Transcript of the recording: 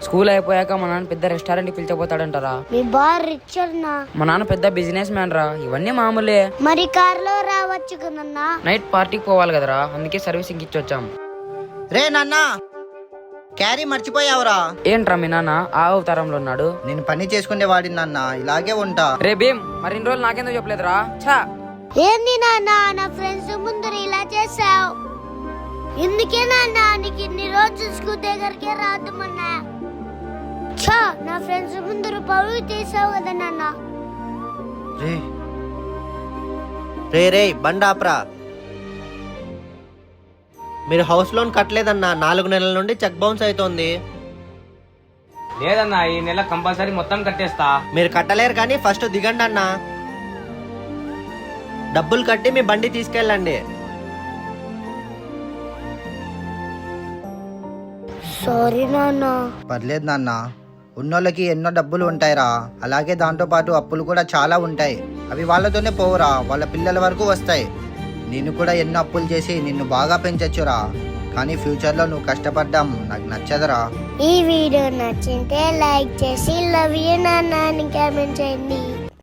School అయిపోయాక మా నాన్న పెద్ద రెస్టారెంట్ కి పిలిచిపోతాడంటారా? మీ బాగా రిచ్ అన్నా. మా నాన్న పెద్ద బిజినెస్ మ్యాన్ రా, ఇవన్నీ మామూలే. మరి కార్లో రావచ్చు కదన్నా. నైట్ పార్టీకి పోవాలి కదరా, అందుకే సర్వీసింగ్ ఇచ్చి వచ్చాం. రే నాన్న, క్యారీ మర్చిపోయావురా. ఏంట్రా మీ నాన్న ఆ అవతారంలో ఉన్నాడు? నేను పని చేసుకునే వాడి నాన్న, ఇలాగే ఉంటా. రే భీమ్, మరి ఇన్ని రోజులు నాకెందుకు చెప్పలేదురా? ఛా! ఏంది నాన్న నా ఫ్రెండ్స్ ముందు ఇలా చేసావు? ఎందుకే నాన్న నీకు ఇన్ని రోజులు స్కూల్ దగ్గరికి రాదమన్నా? ఛా, నా ఫ్రెండ్స్ ముందు పరువు తీసావు కదా నాన్న. రే రే బండాప్రా, మీరు హౌస్ లోన్ కట్టలేదన్నా. 4 నెలల నుండి చెక్ బౌన్స్ అవుతోంది. లేదన్నా, ఈ నెల కంపల్సరీ మొత్తం కట్టేస్తా. మీరు కట్టలేరు కానీ ఫస్ట్ దిగండి అన్నా. డబ్బులు కట్టి మీ బండి తీసుకెళ్ళండి. సారీ నాన్న. పర్లేదు నాన్న, ఉన్నోళ్ళకి ఎన్నో డబ్బులు ఉంటాయిరా, అలాగే దాంతో పాటు అప్పులు కూడా చాలా ఉంటాయి. అవి వాళ్ళతోనే పోవురా, వాళ్ళ పిల్లల వరకు వస్తాయి. నేను కూడా ఎన్నో అప్పులు చేసి నిన్ను బాగా పెంచొచ్చురా, కానీ ఫ్యూచర్లో నువ్వు కష్టపడ్డాం నాకు నచ్చదురా. ఈ వీడియో నచ్చింటే లైక్ చేసి లవ్ యూ నాన్న అని కామెంట్ చేయండి.